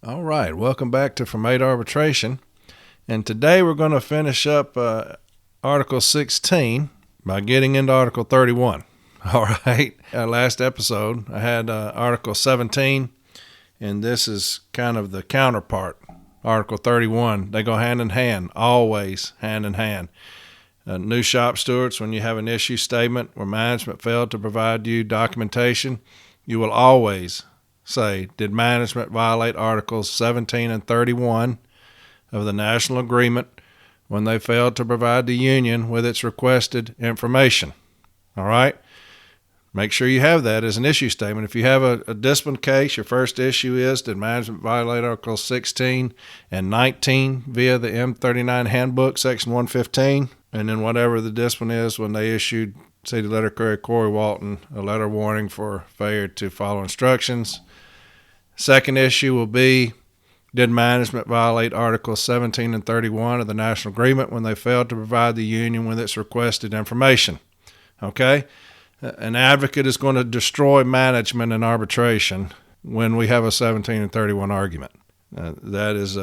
All right, welcome back to From A to Arbitration. And today we're going to finish up Article 16 by getting into Article 31. All right, last episode I had Article 17, and this is kind of the counterpart. Article 31, they go hand in hand, always hand in hand. New shop stewards, when you have an issue statement where management failed to provide you documentation, you will always say, did management violate Articles 17 and 31 of the National Agreement when they failed to provide the union with its requested information? All right? Make sure you have that as an issue statement. If you have a discipline case, your first issue is, did management violate Articles 16 and 19 via the M39 Handbook, Section 115? And then whatever the discipline is, when they issued City Letter Courier Corey Walton a letter warning for failure to follow instructions. Second issue will be, did management violate Articles 17 and 31 of the National Agreement when they failed to provide the union with its requested information? Okay? An advocate is going to destroy management in arbitration when we have a 17 and 31 argument. That's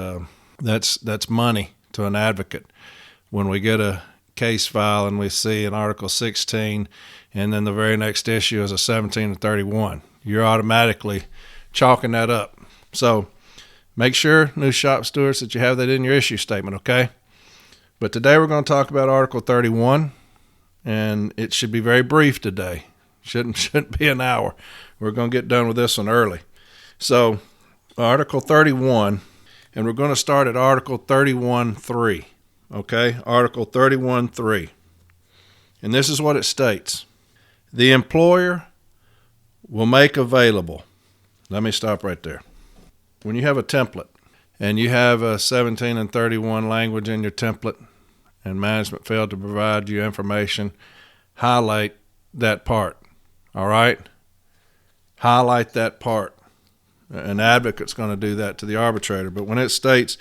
money to an advocate. When we get a case file and we see an Article 16 and then the very next issue is a 17 and 31, you're automatically chalking that up. So make sure, new shop stewards, that you have that in your issue statement, okay? But today we're going to talk about Article 31, and it should be very brief today. Shouldn't be an hour. We're going to get done with this one early. So Article 31, and we're going to start at Article 31.3, okay? Article 31.3. And this is what it states. The employer will make available. Let me stop right there. When you have a template and you have a 17 and 31 language in your template and management failed to provide you information, highlight that part, all right? Highlight that part. An advocate's going to do that to the arbitrator. But when it states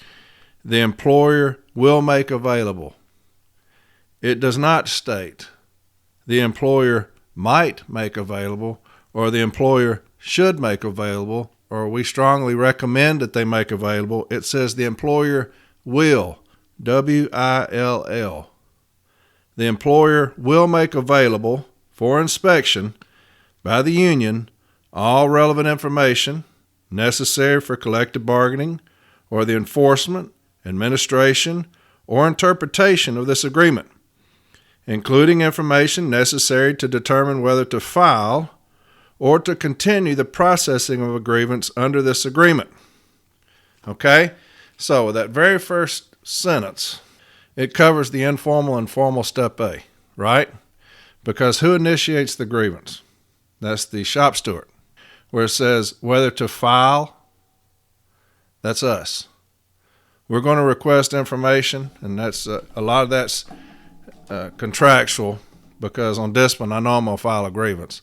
the employer will make available, it does not state the employer might make available or the employer should make available, or we strongly recommend that they make available. It says the employer will, W-I-L-L. The employer will make available for inspection by the union all relevant information necessary for collective bargaining or the enforcement, administration, or interpretation of this agreement, including information necessary to determine whether to file or to continue the processing of a grievance under this agreement. Okay? So with that very first sentence, it covers the informal and formal step A, right? Because who initiates the grievance? That's the shop steward. Where it says whether to file, that's us. We're going to request information, and that's a lot of that's contractual, because on discipline, I know I'm going to file a grievance.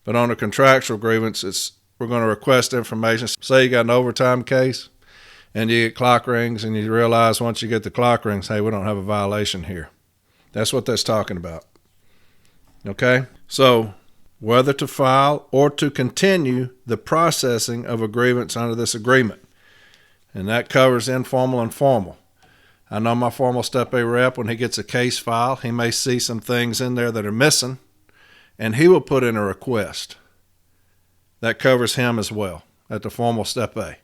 But on a contractual grievance, we're going to request information. Say you got an overtime case and you get clock rings and you realize once you get the clock rings, hey, we don't have a violation here. That's what that's talking about. Okay? So whether to file or to continue the processing of a grievance under this agreement. And that covers informal and formal. I know my formal step A rep, when he gets a case file, he may see some things in there that are missing, and he will put in a request. That covers him as well at the formal step A.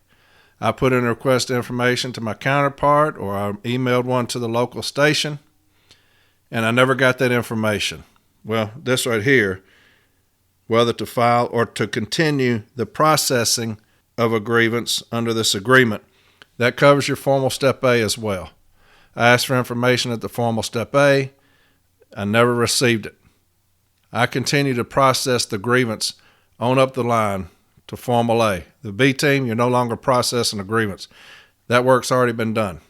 I put in a request information to my counterpart, or I emailed one to the local station, and I never got that information. Well, this right here, whether to file or to continue the processing of a grievance under this agreement, that covers your formal step A as well. I asked for information at the formal step A. I never received it. I continue to process the grievance on up the line to formal A. The B team, you're no longer processing a grievance. That work's already been done.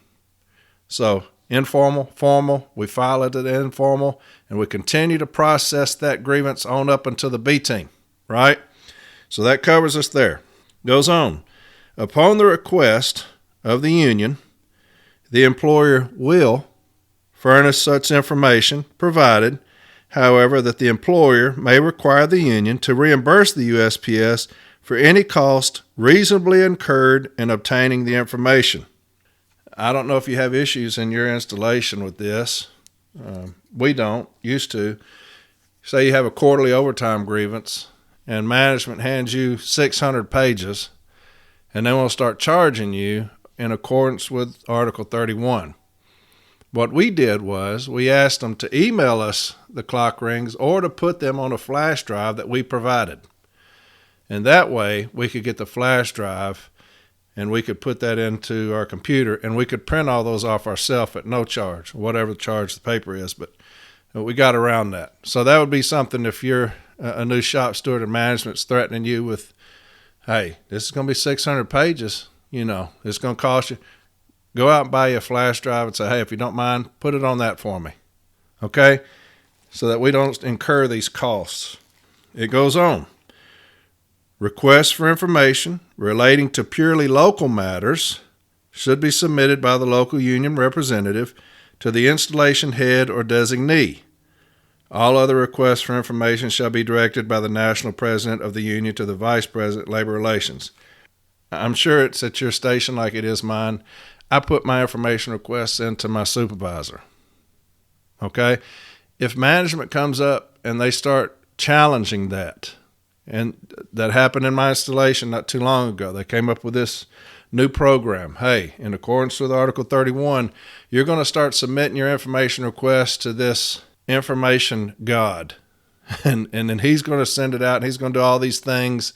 So informal, formal, we file it at the informal, and we continue to process that grievance on up until the B team, right? So that covers us there. Goes on. Upon the request of the union, the employer will furnish such information provided however, that the employer may require the union to reimburse the USPS for any cost reasonably incurred in obtaining the information. I don't know if you have issues in your installation with this. We don't, used to. Say you have a quarterly overtime grievance and management hands you 600 pages and they want to start charging you in accordance with Article 31. What we did was we asked them to email us the clock rings or to put them on a flash drive that we provided. And that way we could get the flash drive and we could put that into our computer and we could print all those off ourselves at no charge, whatever the charge the paper is, but we got around that. So that would be something if you're a new shop steward and management's threatening you with, hey, this is going to be 600 pages, it's going to cost you. Go out and buy you a flash drive and say, hey, if you don't mind, put it on that for me, okay? So that we don't incur these costs. It goes on. Requests for information relating to purely local matters should be submitted by the local union representative to the installation head or designee. All other requests for information shall be directed by the national president of the union to the vice president of labor relations. I'm sure it's at your station like it is mine. I put my information requests into my supervisor. Okay? If management comes up and they start challenging that, and that happened in my installation not too long ago, they came up with this new program. Hey, in accordance with Article 31, you're going to start submitting your information requests to this information god. And then he's going to send it out and he's going to do all these things.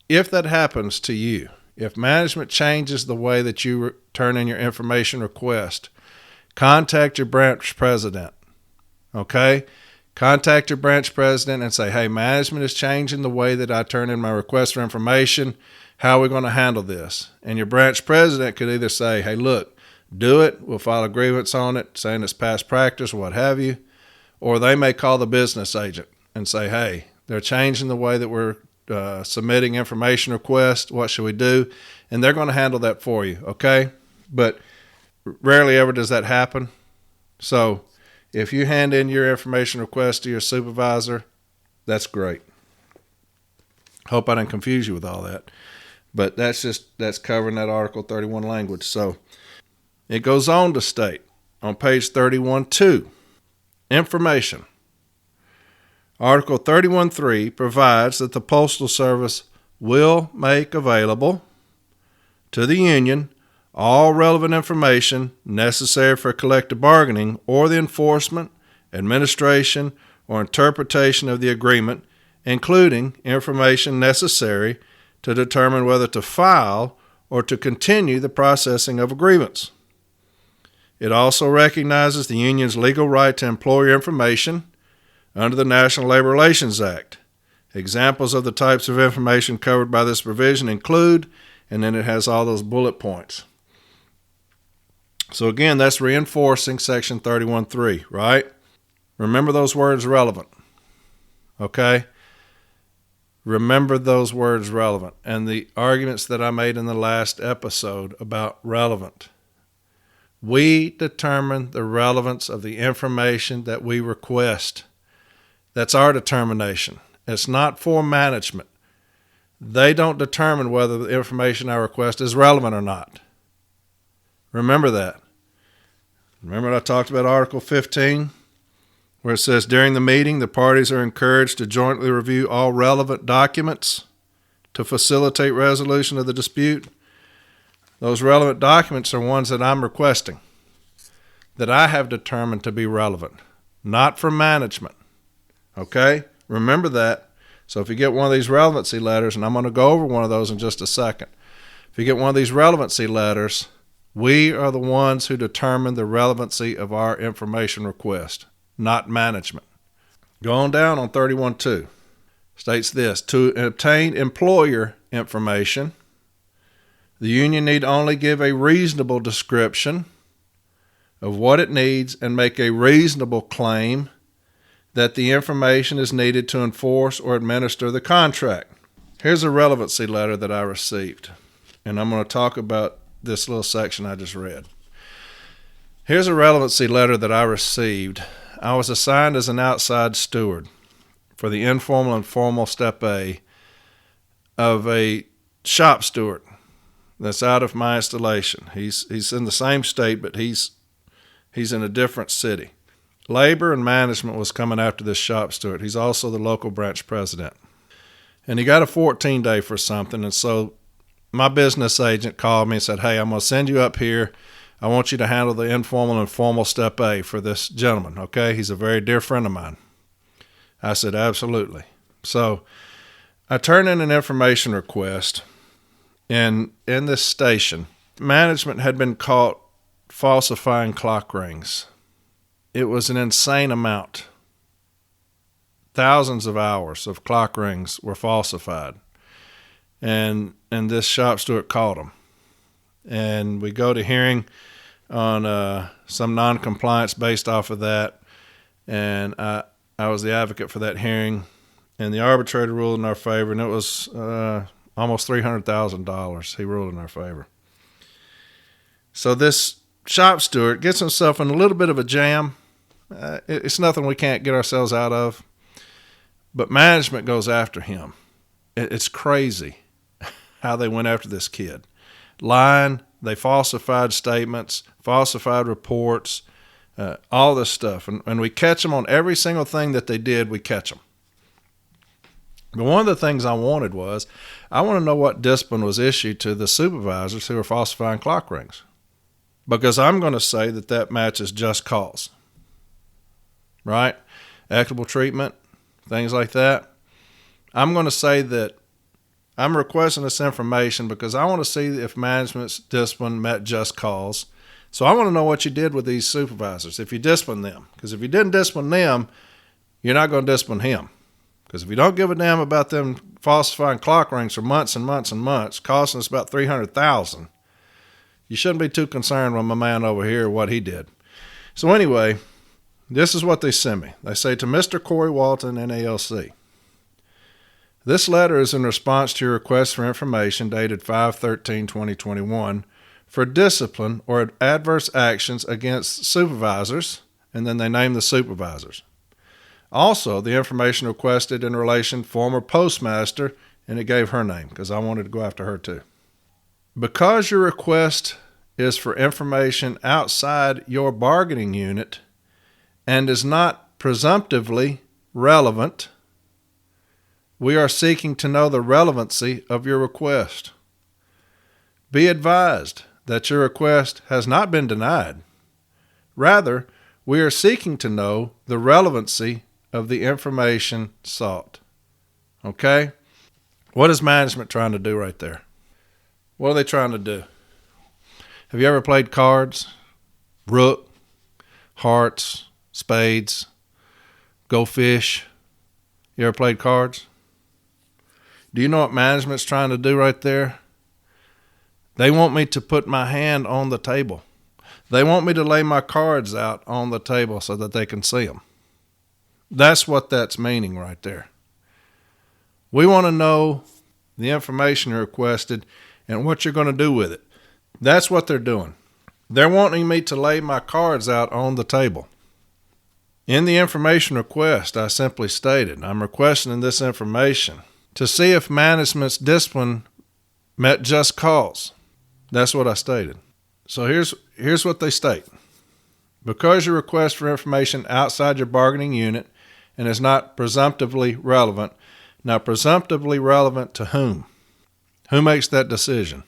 If that happens to you, if management changes the way that you turn in your information request, contact your branch president, okay? Contact your branch president and say, hey, management is changing the way that I turn in my request for information. How are we going to handle this? And your branch president could either say, hey, look, do it. We'll file a grievance on it, saying it's past practice or what have you. Or they may call the business agent and say, hey, they're changing the way that we're submitting information requests. What should we do? And they're going to handle that for you, okay? But rarely ever does that happen. So if you hand in your information request to your supervisor, that's great. Hope I didn't confuse you with all that. But that's covering that Article 31 language. So it goes on to state on page 31.2, information. Article 31.3 provides that the Postal Service will make available to the union all relevant information necessary for collective bargaining or the enforcement, administration, or interpretation of the agreement, including information necessary to determine whether to file or to continue the processing of a grievance. It also recognizes the union's legal right to employer information under the National Labor Relations Act. Examples of the types of information covered by this provision include, and then it has all those bullet points. So again, that's reinforcing Section 31.3, right? Remember those words relevant, okay? Remember those words relevant. And the arguments that I made in the last episode about relevant. We determine the relevance of the information that we request. That's our determination. It's not for management. They don't determine whether the information I request is relevant or not. Remember that. Remember I talked about Article 15, where it says, during the meeting, the parties are encouraged to jointly review all relevant documents to facilitate resolution of the dispute. Those relevant documents are ones that I'm requesting, that I have determined to be relevant, not for management. Okay? Remember that. So if you get one of these relevancy letters, and I'm going to go over one of those in just a second. If you get one of these relevancy letters, we are the ones who determine the relevancy of our information request, not management. Go on down on 31.2. States this: to obtain employer information, the union need only give a reasonable description of what it needs and make a reasonable claim that the information is needed to enforce or administer the contract. Here's a relevancy letter that I received, and I'm going to talk about this little section I just read. Here's a relevancy letter that I received I was assigned as an outside steward for the informal and formal step A of a shop steward that's out of my installation. He's in the same state, but he's in a different city. Labor and management was coming after this shop steward. He's also the local branch president. And he got a 14-day for something, and so my business agent called me and said, hey, I'm going to send you up here. I want you to handle the informal and formal step A for this gentleman, okay? He's a very dear friend of mine. I said, absolutely. So I turned in an information request, and in this station, management had been caught falsifying clock rings. It was an insane amount. Thousands of hours of clock rings were falsified. And this shop steward caught them. And we go to hearing on some non-compliance based off of that. And I was the advocate for that hearing. And the arbitrator ruled in our favor, and it was almost $300,000. He ruled in our favor. So this shop steward gets himself in a little bit of a jam. It's nothing we can't get ourselves out of. But management goes after him. It's crazy how they went after this kid. Lying, they falsified statements, falsified reports, all this stuff. And we catch them on every single thing that they did, we catch them. But one of the things I wanted was, I want to know what discipline was issued to the supervisors who were falsifying clock rings. Because I'm going to say that matches just cause. Right? Equitable treatment, things like that. I'm going to say that I'm requesting this information because I want to see if management's discipline met just cause. So I want to know what you did with these supervisors, if you disciplined them. Because if you didn't discipline them, you're not going to discipline him. Because if you don't give a damn about them falsifying clock rings for months and months and months, costing us about $300,000, you shouldn't be too concerned with my man over here, what he did. So anyway, this is what they send me. They say, to Mr. Corey Walton, NALC, this letter is in response to your request for information dated 5/13/2021 for discipline or adverse actions against supervisors, and then they name the supervisors. Also, the information requested in relation former postmaster, and it gave her name because I wanted to go after her too. Because your request is for information outside your bargaining unit and is not presumptively relevant, we are seeking to know the relevancy of your request. Be advised that your request has not been denied. Rather, we are seeking to know the relevancy of the information sought. Okay? What is management trying to do right there? What are they trying to do? Have you ever played cards? Rook, hearts, spades, go fish. You ever played cards? Do you know what management's trying to do right there? They want me to put my hand on the table. They want me to lay my cards out on the table so that they can see them. That's what that's meaning right there. We want to know the information you requested and what you're going to do with it. That's what they're doing. They're wanting me to lay my cards out on the table. In the information request, I simply stated, I'm requesting this information to see if management's discipline met just cause. That's what I stated. So here's what they state. Because your request for information outside your bargaining unit and is not presumptively relevant. Now, presumptively relevant to whom? Who makes that decision?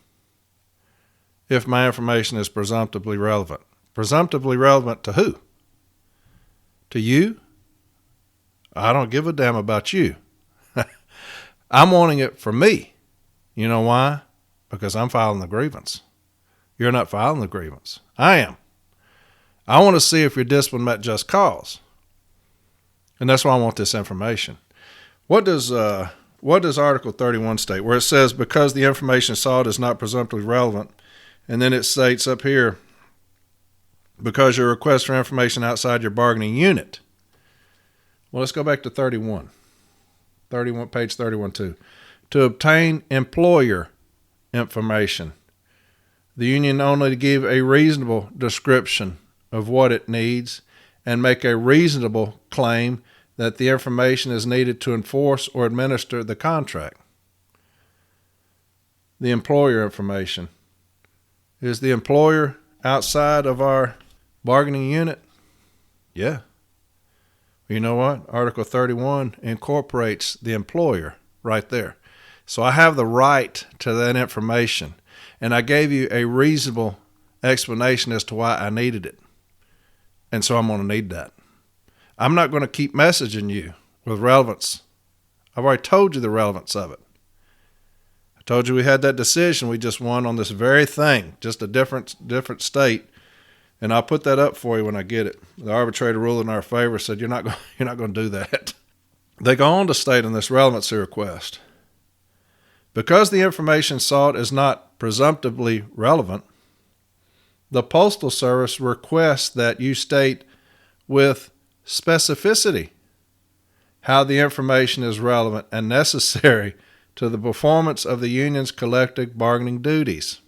If my information is presumptively relevant. Presumptively relevant to who? To you? I don't give a damn about you. I'm wanting it for me. You know why? Because I'm filing the grievance. You're not filing the grievance. I am. I want to see if your discipline met just cause. And that's why I want this information. What does Article 31 state? Where it says, because the information sought is not presumptively relevant, and then it states up here, because your request for information outside your bargaining unit. Well, let's go back to 31. Page 31 too. To obtain employer information. The union only to give a reasonable description of what it needs and make a reasonable claim that the information is needed to enforce or administer the contract. The employer information. Is the employer outside of our bargaining unit? Yeah. You know what? Article 31 incorporates the employer right there. So I have the right to that information, and I gave you a reasonable explanation as to why I needed it. And so I'm going to need that. I'm not going to keep messaging you with relevance. I've already told you the relevance of it. I told you we had that decision we just won on this very thing, just a different state. And I'll put that up for you when I get it. The arbitrator ruled in our favor, said you're not going to do that. They go on to state in this relevancy request, because the information sought is not presumptively relevant, the Postal Service requests that you state with specificity how the information is relevant and necessary to the performance of the union's collective bargaining duties.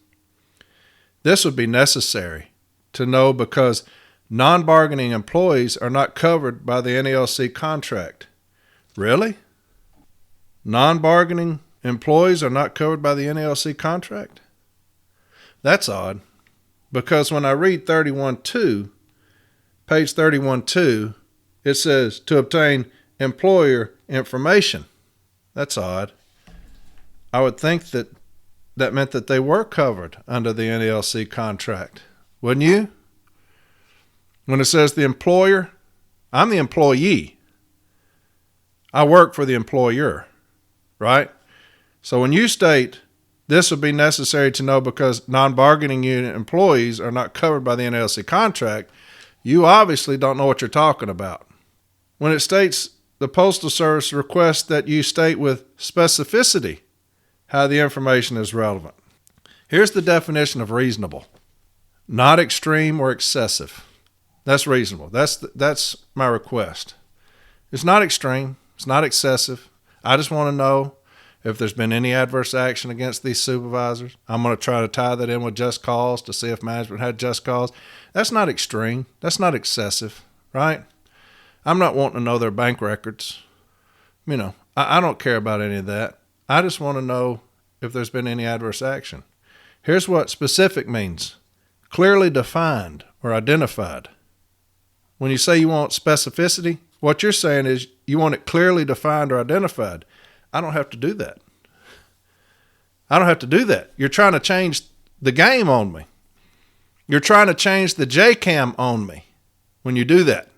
This would be necessary to know because non-bargaining employees are not covered by the NALC contract. Really? Non-bargaining employees are not covered by the NALC contract? That's odd, because when I read 31.2, page 31.2, it says to obtain employer information. That's odd. I would think that meant that they were covered under the NALC contract. Wouldn't you? When it says the employer, I'm the employee. I work for the employer, right? So when you state this would be necessary to know because non-bargaining unit employees are not covered by the NALC contract, you obviously don't know what you're talking about. When it states the Postal Service requests that you state with specificity how the information is relevant. Here's the definition of reasonable. Not extreme or excessive. That's reasonable. That's my request. It's not extreme. It's not excessive. I just want to know if there's been any adverse action against these supervisors. I'm going to try to tie that in with just cause to see if management had just cause. That's not extreme. That's not excessive, right? I'm not wanting to know their bank records. I don't care about any of that. I just want to know if there's been any adverse action. Here's what specific means. Clearly defined or identified. When you say you want specificity, what you're saying is you want it clearly defined or identified. I don't have to do that. I don't have to do that. You're trying to change the game on me. You're trying to change the JCAM on me when you do that.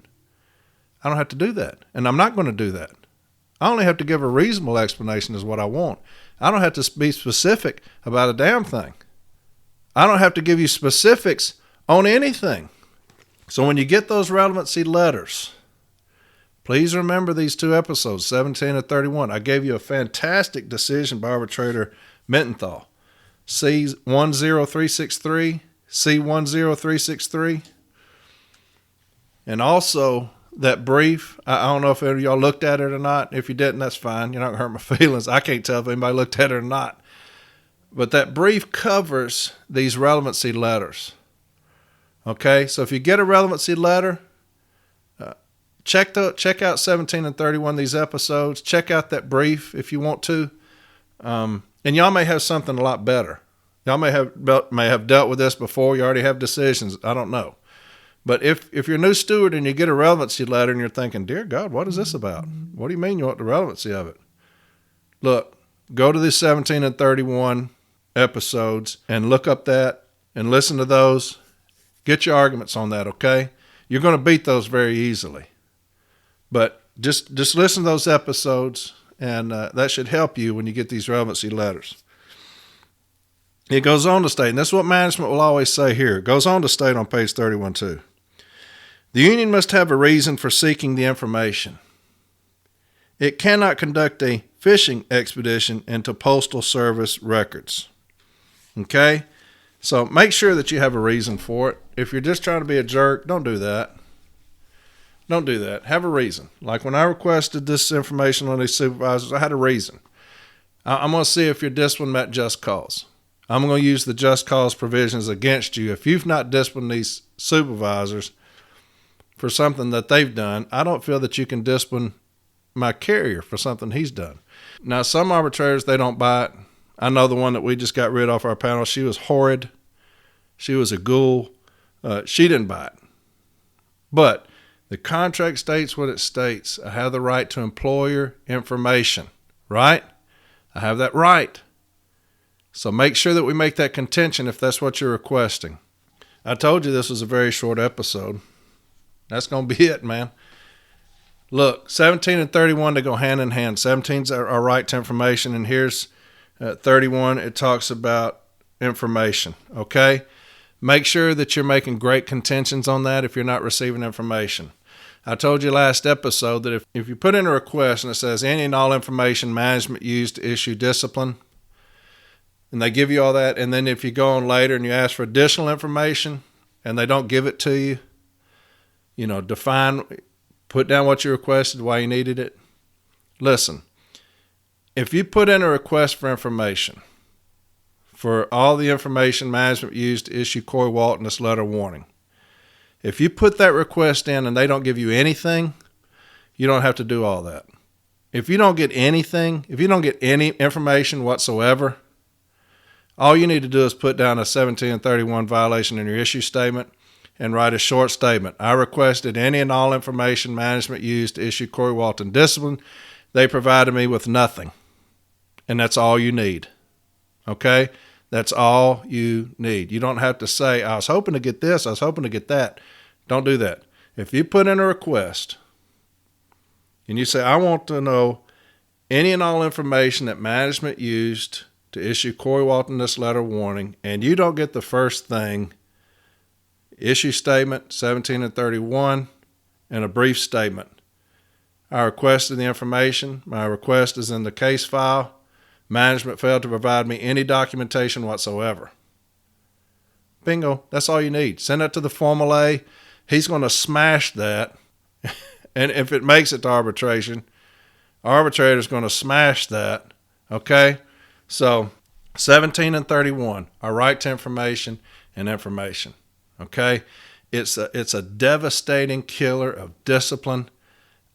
I don't have to do that, and I'm not going to do that. I only have to give a reasonable explanation is what I want. I don't have to be specific about a damn thing. I don't have to give you specifics on anything. So when you get those relevancy letters, please remember these two episodes, 17 and 31. I gave you a fantastic decision by Arbitrator Mittenthal C-10363, C-10363. And also that brief, I don't know if any of y'all looked at it or not. If you didn't, that's fine. You're not going to hurt my feelings. I can't tell if anybody looked at it or not. But that brief covers these relevancy letters. Okay, so if you get a relevancy letter, check out 17 and 31, these episodes. Check out that brief if you want to. And y'all may have something a lot better. Y'all may have dealt with this before. You already have decisions. I don't know. But if you're a new steward and you get a relevancy letter and you're thinking, dear God, what is this about? What do you mean you want the relevancy of it? Look, go to the 17 and 31 episodes and look up that and listen to those. Get your arguments on that, okay? You're going to beat those very easily. But just listen to those episodes, and that should help you when you get these relevancy letters. It goes on to state, and this is what management will always say here. It goes on to state on page 31 too. The union must have a reason for seeking the information. It cannot conduct a fishing expedition into Postal Service records. Okay? So make sure that you have a reason for it. If you're just trying to be a jerk, don't do that. Don't do that. Have a reason. Like when I requested this information on these supervisors, I had a reason. I'm going to see if your discipline met just cause. I'm going to use the just cause provisions against you if you've not disciplined these supervisors for something that they've done, I don't feel that you can discipline my carrier for something he's done. Now, some arbitrators, they don't buy it. I know the one that we just got rid of our panel. She was horrid. She was a ghoul. She didn't buy it. But the contract states what it states. I have the right to employer information, right? I have that right. So make sure that we make that contention if that's what you're requesting. I told you this was a very short episode. That's going to be it, man. Look, 17 and 31, they go hand in hand. 17's our right to information, and here's 31. It talks about information, okay? Make sure that you're making great contentions on that if you're not receiving information. I told you last episode that if you put in a request and it says any and all information management used to issue discipline, and they give you all that, and then if you go on later and you ask for additional information and they don't give it to you, put down what you requested, why you needed it. Listen, if you put in a request for information for all the information management used to issue Corey Walton this letter of warning, if you put that request in and they don't give you anything, you don't have to do all that. If you don't get anything, if you don't get any information whatsoever, all you need to do is put down a 17 and 31 violation in your issue statement and write a short statement. I requested any and all information management used to issue Corey Walton discipline. They provided me with nothing. And that's all you need. Okay? That's all you need. You don't have to say, I was hoping to get this, I was hoping to get that. Don't do that. If you put in a request and you say, I want to know any and all information that management used to issue Corey Walton this letter of warning, and you don't get the first thing, issue statement, 17 and 31, and a brief statement. I requested the information. My request is in the case file. Management failed to provide me any documentation whatsoever. Bingo. That's all you need. Send that to the Formal A. He's going to smash that. And if it makes it to arbitration, arbitrator's going to smash that. Okay? So 17 and 31, our right to information and information. Okay? It's a devastating killer of discipline,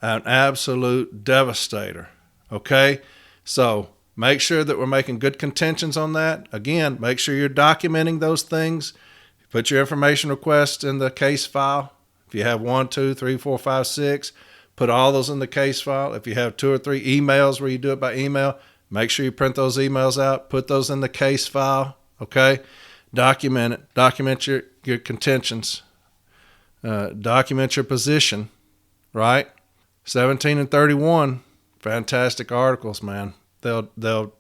an absolute devastator. Okay? So make sure that we're making good contentions on that. Again, make sure you're documenting those things. Put your information requests in the case file. If you have 1, 2, 3, 4, 5, 6, put all those in the case file. If you have 2 or 3 emails where you do it by email, make sure you print those emails out. Put those in the case file. Okay? Document it. Document your contentions. Document your position. Right? 17 and 31, fantastic articles, man. They'll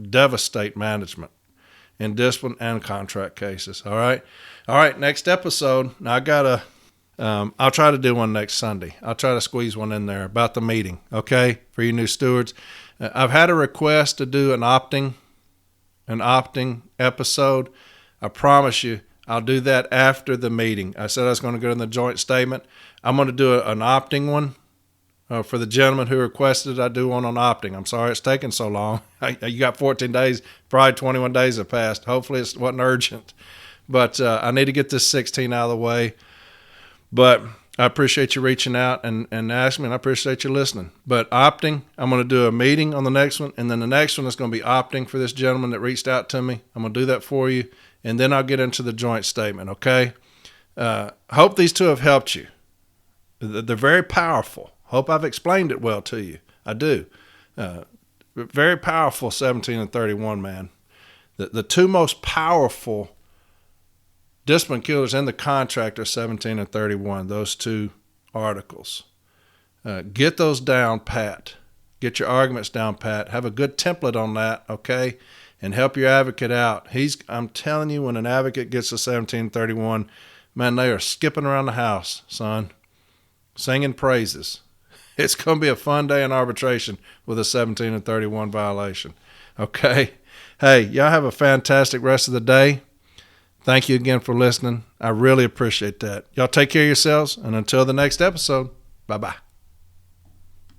devastate management in discipline and contract cases. All right. Next episode. Now I'll try to do one next Sunday. I'll try to squeeze one in there about the meeting. Okay. For you new stewards, I've had a request to do an opting episode. I promise you, I'll do that after the meeting. I said I was going to go in the joint statement. I'm going to do an opting one. For the gentleman who requested I do one on opting. I'm sorry it's taking so long. You got 14 days, probably 21 days have passed. Hopefully it wasn't urgent. But I need to get this 16 out of the way. But I appreciate you reaching out and asking me, and I appreciate you listening. But opting, I'm going to do a meeting on the next one, and then the next one is going to be opting for this gentleman that reached out to me. I'm going to do that for you, and then I'll get into the joint statement, okay? Hope these two have helped you. They're very powerful. Hope I've explained it well to you. I do. Very powerful 17 and 31, man. The two most powerful discipline killers in the contract are 17 and 31, those two articles. Get those down pat. Get your arguments down pat. Have a good template on that, okay? And help your advocate out. I'm telling you, when an advocate gets to 17 and 31, man, they are skipping around the house, son, singing praises. It's going to be a fun day in arbitration with a 17 and 31 violation. Okay? Hey, y'all have a fantastic rest of the day. Thank you again for listening. I really appreciate that. Y'all take care of yourselves, and until the next episode, bye-bye.